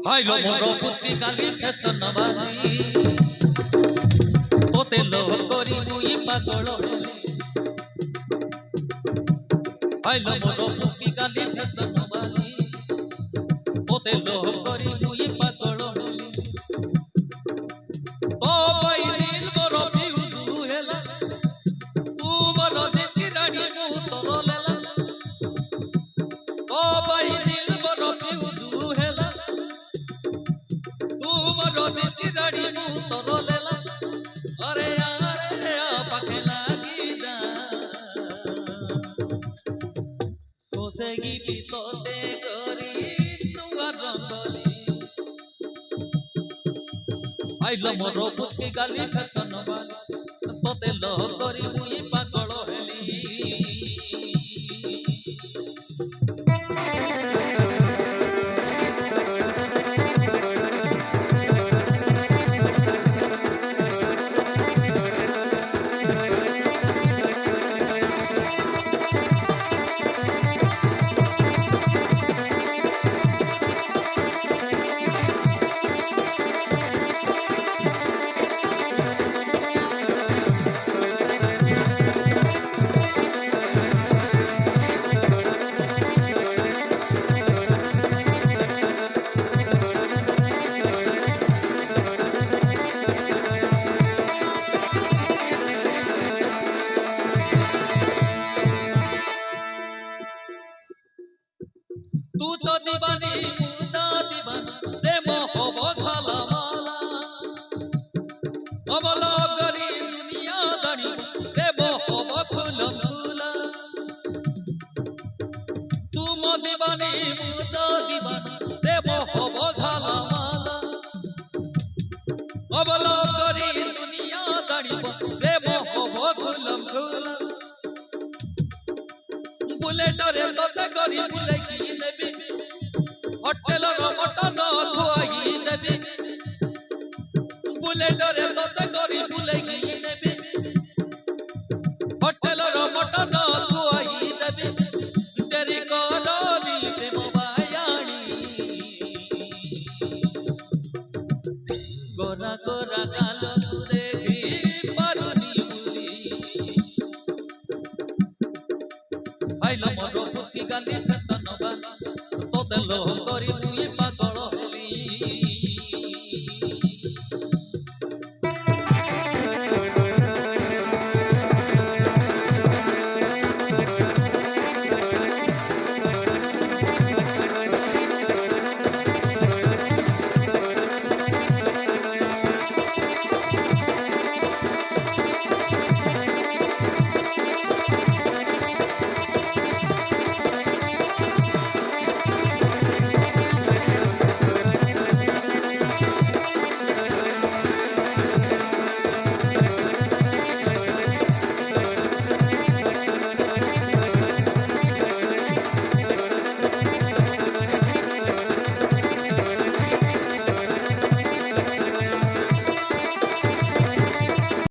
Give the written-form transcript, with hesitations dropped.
हाय लो मोरो पुतकी गाली फैशन बाजी तोते लो करी मुई पागल हाय लो मोरो पुतकी गाली फैशन बाजी तोते लो करी मुई पागल ओ भाई दिल मोरो फ्यूज हेला तू मोरो देखी रानी मु तोर लेला ओ भाई दिल मोरो फ्यूज हेला गाड़ी मुँह तोरो लेला अरे पाखे लागी जा सोचेगी भी तोते करी तुआ रंगली आइलो मोरो पुचकी गाली फैशन बाली तोते लो करी मुई पागल हेली तू तो दीवानी मुदा दीवाना प्रेम होबो झाला माला अमला गरी दुनिया दानी प्रेम होबो खुलम खुला तू मो दीवानी मुदा दीवाना प्रेम होबो झाला माला अमला गरी दुनिया दानी प्रेम होबो खुलम खुला बुलेट रे तोते करी बुले की नेबी होटल रो मटन खुआई नेबी बुलेट रे तोते करी बुले की नेबी होटल रो मटन खुआई नेबी तेरी कोडली प्रेम बायाणी गोरा गोरा कालो तू देखी पारुनी बुली हाय लो मोरो पुचकी गाली फैशन बाली तोते लो करी